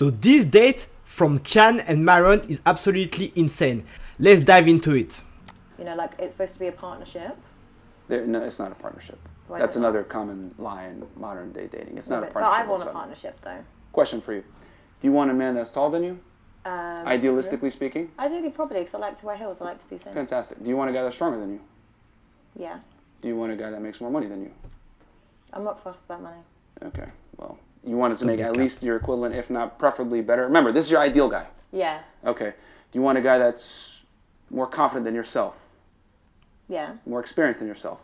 So this date from Chian and Myron is absolutely insane. Let's dive into it. You know, like it's supposed to be a partnership. No, it's not a partnership. Why That's is it not? another common lie in modern day dating. It's not a But partnership. I want a whatsoever. partnership though. Question for you. Do you want a man that's taller than you? Idealistically speaking? I do probably because I like to wear heels. I like to be thin. Fantastic. Do you want a guy that's stronger than you? Yeah. Do you want a guy that makes more money than you? I'm not fussed about money. Okay. Well, you wanted to Still make big at cap. least your equivalent, if not preferably better. Remember, this is your ideal guy. Yeah. Okay. Do you want a guy that's more confident than yourself? Yeah. More experienced than yourself?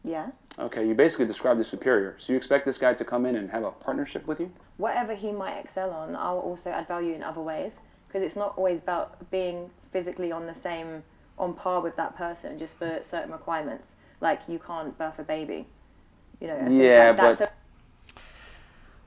Yeah. Okay, you basically described the superior. So you expect this guy to come in and have a partnership with you? Whatever he might excel on, I'll also add value in other ways because it's not always about being physically on par with that person just for certain requirements. Like you can't birth a baby, you know. And things Yeah, like that. but-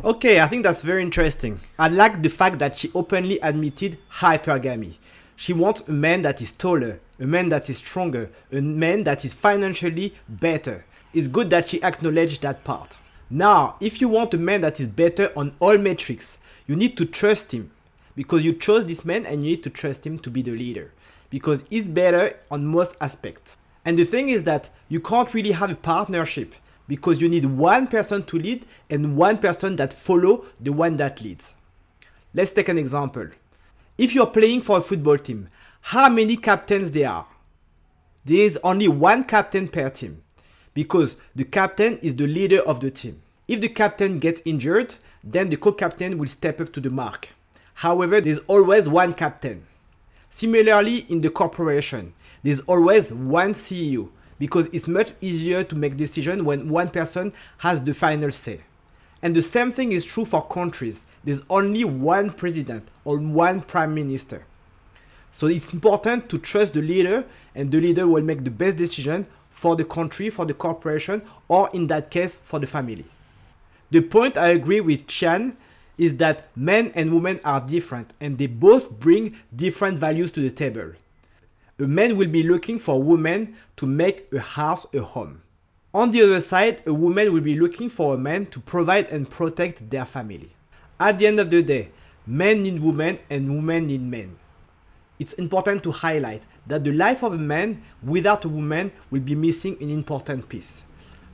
Okay, I think that's very interesting. I like the fact that she openly admitted hypergamy. She wants a man that is taller, a man that is stronger, a man that is financially better. It's good that she acknowledged that part. Now, if you want a man that is better on all metrics, you need to trust him because you chose this man and you need to trust him to be the leader because he's better on most aspects. And the thing is that you can't really have a partnership because you need one person to lead and one person that follow the one that leads. Let's take an example. If you're playing for a football team, how many captains there are? There is only one captain per team because the captain is the leader of the team. If the captain gets injured, then the co-captain will step up to the mark. However, there's always one captain. Similarly, in the corporation, there's always one CEO because it's much easier to make decisions when one person has the final say. And the same thing is true for countries. There's only one president or one prime minister. So it's important to trust the leader and the leader will make the best decision for the country, for the corporation, or in that case, for the family. The point I agree with Chian is that men and women are different and they both bring different values to the table. A man will be looking for a woman to make a house a home. On the other side, a woman will be looking for a man to provide and protect their family. At the end of the day, men need women and women need men. It's important to highlight that the life of a man without a woman will be missing an important piece.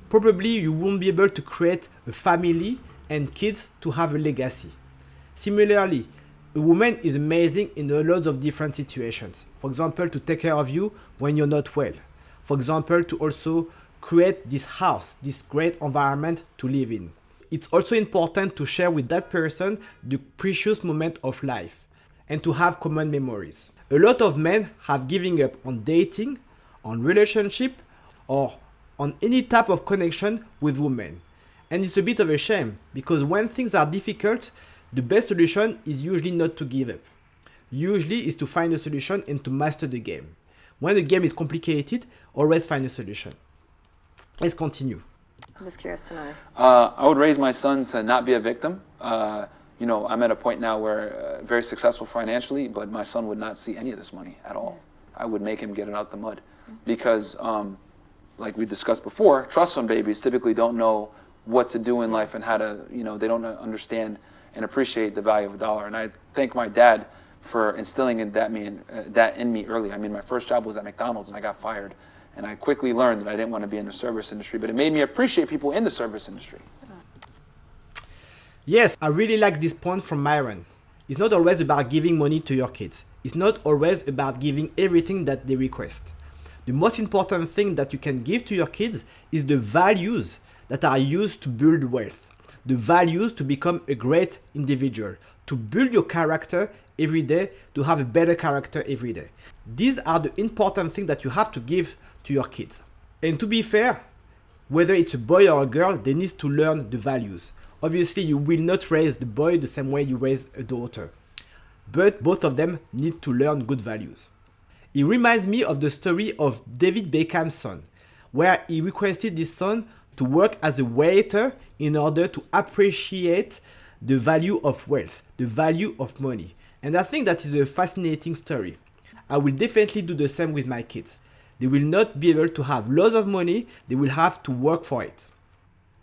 Probably you won't be able to create a family and kids to have a legacy. Similarly, a woman is amazing in a lot of different situations. For example, to take care of you when you're not well. For example, to also create this house, this great environment to live in. It's also important to share with that person the precious moment of life and to have common memories. A lot of men have given up on dating, on relationship, or on any type of connection with women. And it's a bit of a shame because when things are difficult, the best solution is usually not to give up. Usually is to find a solution and to master the game. When the game is complicated, always find a solution. Let's continue. I'm just curious to know. I would raise my son to not be a victim. I'm at a point now where very successful financially, but my son would not see any of this money at all. I would make him get it out the mud because, like we discussed before, trust fund babies typically don't know what to do in life and how to, they don't understand and appreciate the value of a dollar. And I thank my dad for instilling that in me early. I mean, my first job was at McDonald's and I got fired. And I quickly learned that I didn't want to be in the service industry, but it made me appreciate people in the service industry. Yes, I really like this point from Myron. It's not always about giving money to your kids. It's not always about giving everything that they request. The most important thing that you can give to your kids is the values that are used to build wealth. The values to become a great individual, to build your character every day, to have a better character every day. These are the important things that you have to give to your kids. And to be fair, whether it's a boy or a girl, they need to learn the values. Obviously, you will not raise the boy the same way you raise a daughter, but both of them need to learn good values. It reminds me of the story of David Beckham's son, where he requested his son to work as a waiter in order to appreciate the value of wealth, the value of money. And I think that is a fascinating story. I will definitely do the same with my kids. They will not be able to have lots of money, they will have to work for it.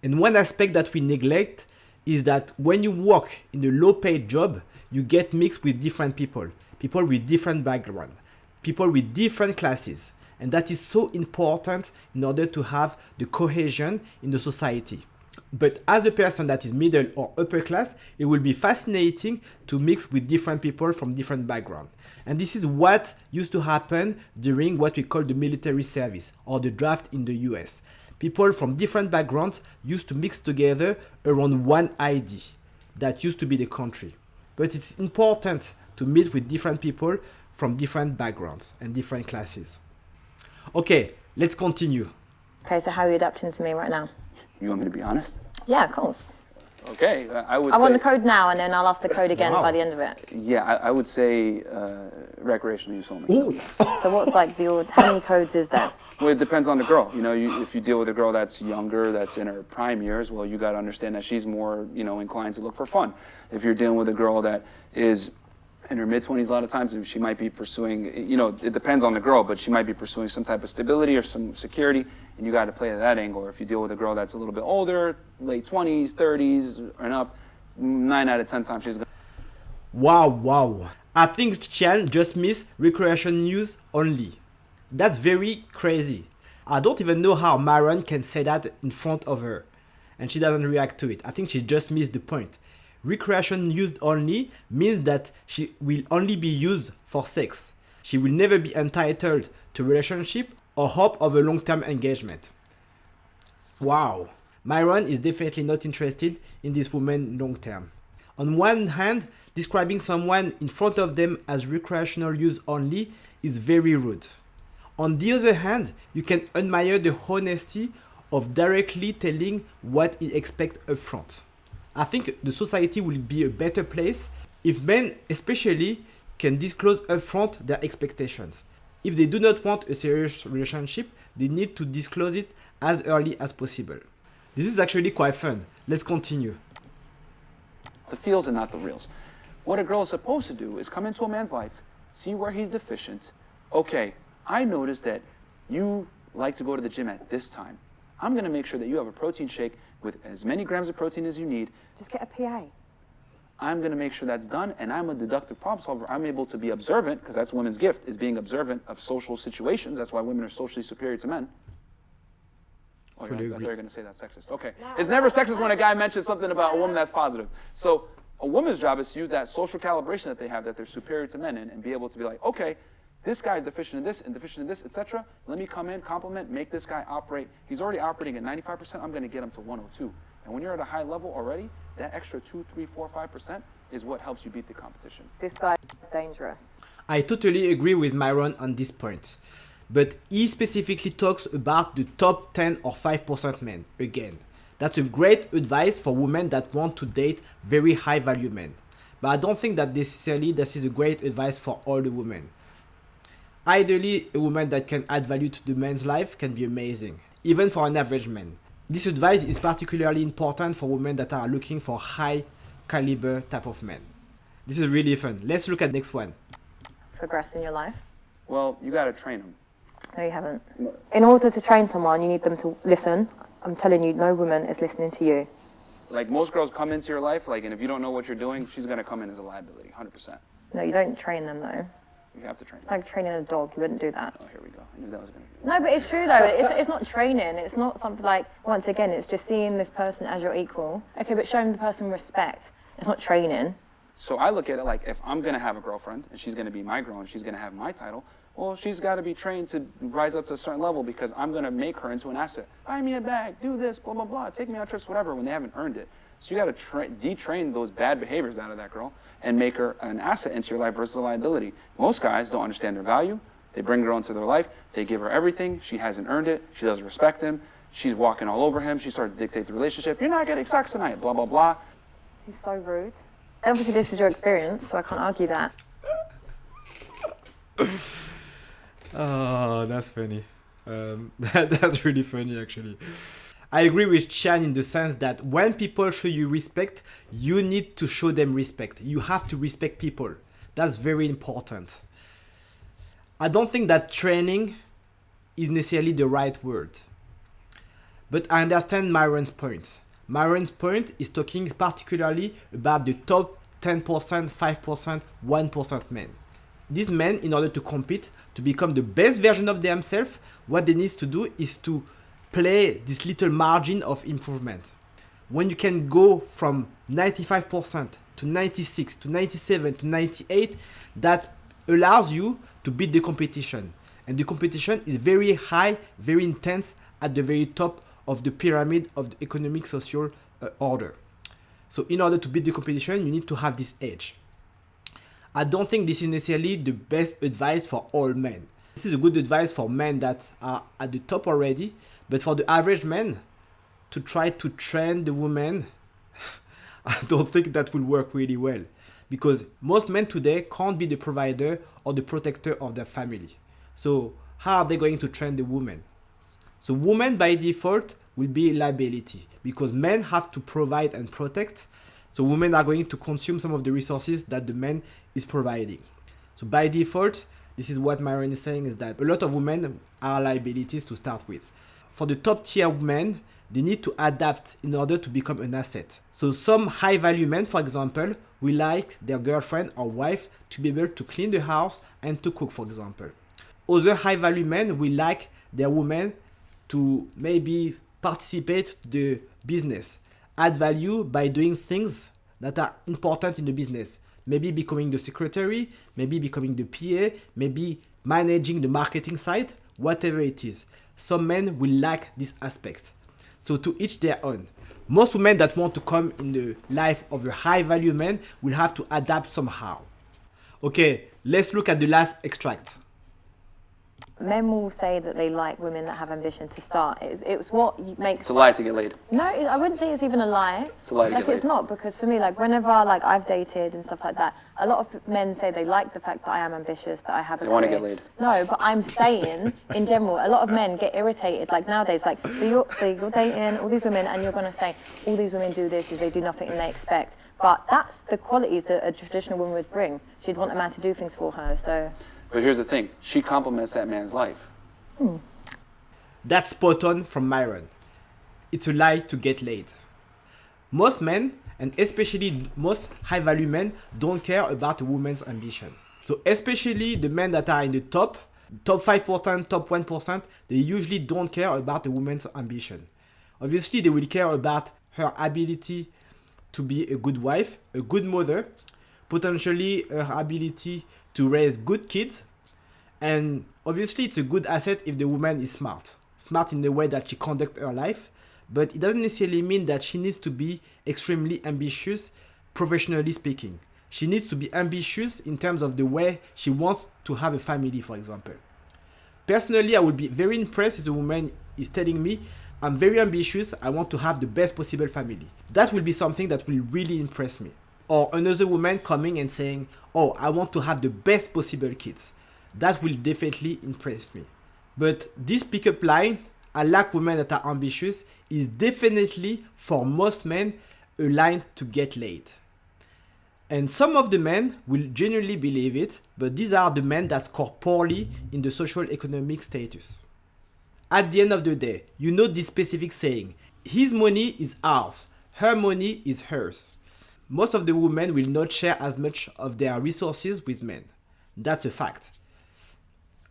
And one aspect that we neglect is that when you work in a low-paid job, you get mixed with different people, people with different background, people with different classes. And that is so important in order to have the cohesion in the society. But as a person that is middle or upper class, it will be fascinating to mix with different people from different backgrounds. And this is what used to happen during what we call the military service or the draft in the US. People from different backgrounds used to mix together around one ID that used to be the country. But it's important to meet with different people from different backgrounds and different classes. Okay, let's continue. Okay, so how are you adapting to me right now? You want me to be honest? Yeah, of course. Okay, I would I say... want the code now, and then I'll ask the code again Wow. by the end of it. Yeah, I would say recreational use only. Ooh. So what's like how many codes is there? Well, it depends on the girl. You know, if you deal with a girl that's younger, that's in her prime years, well, you got to understand that she's more, inclined to look for fun. If you're dealing with a girl that is in her mid-20s, a lot of times she might be pursuing, it depends on the girl, but she might be pursuing some type of stability or some security, and you got to play at that angle. Or if you deal with a girl that's a little bit older, late 20s, 30s, and up, 9 out of 10 times she's going to... Wow. I think Chian just missed recreation use only. That's very crazy. I don't even know how Myron can say that in front of her and she doesn't react to it. I think she just missed the point. Recreation used only means that she will only be used for sex. She will never be entitled to relationship or hope of a long-term engagement. Wow. Myron is definitely not interested in this woman long-term. On one hand, describing someone in front of them as recreational use only is very rude. On the other hand, you can admire the honesty of directly telling what he expects upfront. I think the society will be a better place if men especially can disclose upfront their expectations. If they do not want a serious relationship, they need to disclose it as early as possible. This is actually quite fun. Let's continue. The feels and not the reals. What a girl is supposed to do is come into a man's life, see where he's deficient. Okay, I noticed that you like to go to the gym at this time. I'm going to make sure that you have a protein shake with as many grams of protein as you need. Just get a PA. I'm going to make sure that's done, and I'm a deductive problem solver. I'm able to be observant, because that's women's gift, is being observant of social situations. That's why women are socially superior to men. Oh, I thought you were going to say that's sexist. Okay. It's never sexist when a guy mentions something about a woman that's positive. So a woman's job is to use that social calibration that they have, that they're superior to men in, and be able to be like, okay, this guy's deficient in this and deficient in this, etc. Let me come in, compliment, make this guy operate. He's already operating at 95%. I'm going to get him to 102. And when you're at a high level already, that extra 2, 3, 4, 5% is what helps you beat the competition. This guy is dangerous. I totally agree with Myron on this point. But he specifically talks about the top 10 or 5% men again. That's a great advice for women that want to date very high value men. But I don't think that necessarily this is a great advice for all the women. Ideally, a woman that can add value to the man's life can be amazing, even for an average man. This advice is particularly important for women that are looking for high caliber type of men. This is really fun. Let's look at the next one. Progress in your life? Well, you got to train them. No, you haven't. In order to train someone, you need them to listen. I'm telling you, no woman is listening to you. Like, most girls come into your life, and if you don't know what you're doing, she's going to come in as a liability, 100%. No, you don't train them, though. You have to train It's them. like training a dog. You wouldn't do that. Oh, here we go. I knew that was going to be... No, but it's true, though. It's not training. It's not something like, once again, it's just seeing this person as your equal. Okay, but showing the person respect. It's not training. So I look at it like, if I'm going to have a girlfriend, and she's going to be my girl, and she's going to have my title, well, she's got to be trained to rise up to a certain level, because I'm going to make her into an asset. Buy me a bag, do this, blah, blah, blah, take me on trips, whatever, when they haven't earned it. So you got to detrain those bad behaviors out of that girl and make her an asset into your life versus a liability. Most guys don't understand their value. They bring a girl into their life. They give her everything. She hasn't earned it. She doesn't respect him. She's walking all over him. She started to dictate the relationship. You're not getting sex tonight, blah, blah, blah. He's so rude. Obviously, this is your experience, so I can't argue that. Oh, that's funny. That's really funny, actually. I agree with Chian in the sense that when people show you respect, you need to show them respect. You have to respect people. That's very important. I don't think that training is necessarily the right word. But I understand Myron's point. Myron's point is talking particularly about the top 10%, 5%, 1% men. These men, in order to compete, to become the best version of themselves, what they need to do is to play this little margin of improvement. When you can go from 95% to 96 to 97 to 98, that allows you to beat the competition. And the competition is very high, very intense at the very top of the pyramid of the economic social order. So in order to beat the competition, you need to have this edge. I don't think this is necessarily the best advice for all men. This is a good advice for men that are at the top already, but for the average man, to try to train the woman, I don't think that will work really well. Because most men today can't be the provider or the protector of their family. So how are they going to train the woman? So women by default will be a liability because men have to provide and protect. So women are going to consume some of the resources that the man is providing. So by default, this is what Myron is saying, is that a lot of women are liabilities to start with. For the top tier men, they need to adapt in order to become an asset. So some high value men, for example, will like their girlfriend or wife to be able to clean the house and to cook, for example. Other high value men will like their woman to maybe participate to the business, add value by doing things that are important in the business. Maybe becoming the secretary, maybe becoming the PA, maybe managing the marketing side, whatever it is. Some men will lack this aspect. So to each their own. Most women that want to come in the life of a high value man will have to adapt somehow. Okay, let's look at the last extract. Men will say that they like women that have ambition to start. It's what makes... It's a lie to get laid. No, I wouldn't say it's even a lie. It's a lie to Like, get laid. it's not, because for me, like, whenever, like, I've dated and stuff like that, a lot of men say they like the fact that I am ambitious, that I have a They want to career. get laid. No, but I'm saying, in general, a lot of men get irritated, like, nowadays, like, so you're dating all these women, and you're going to say, all these women do this, is they do nothing and they expect. But that's the qualities that a traditional woman would bring. She'd want a man to do things for her, so... But here's the thing. She complements that man's life. That's spot on from Myron. It's a lie to get laid. Most men, and especially most high value men, don't care about a woman's ambition. So especially the men that are in the top 5%, top 1%, they usually don't care about a woman's ambition. Obviously, they will care about her ability to be a good wife, a good mother, potentially her ability to raise good kids, and obviously it's a good asset if the woman is smart. Smart in the way that she conducts her life, but it doesn't necessarily mean that she needs to be extremely ambitious, professionally speaking. She needs to be ambitious in terms of the way she wants to have a family, for example. Personally, I would be very impressed if the woman is telling me, I'm very ambitious, I want to have the best possible family. That will be something that will really impress me. Or another woman coming and saying, oh, I want to have the best possible kids. That will definitely impress me. But this pickup line, I like women that are ambitious, is definitely for most men a line to get laid. And some of the men will genuinely believe it, but these are the men that score poorly in the social economic status. At the end of the day, you know this specific saying, his money is ours, her money is hers. Most of the women will not share as much of their resources with men. That's a fact.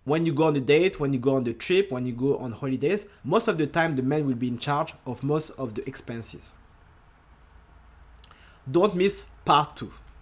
When you go on a date, when you go on the trip, when you go on holidays, most of the time the men will be in charge of most of the expenses. Don't miss part 2.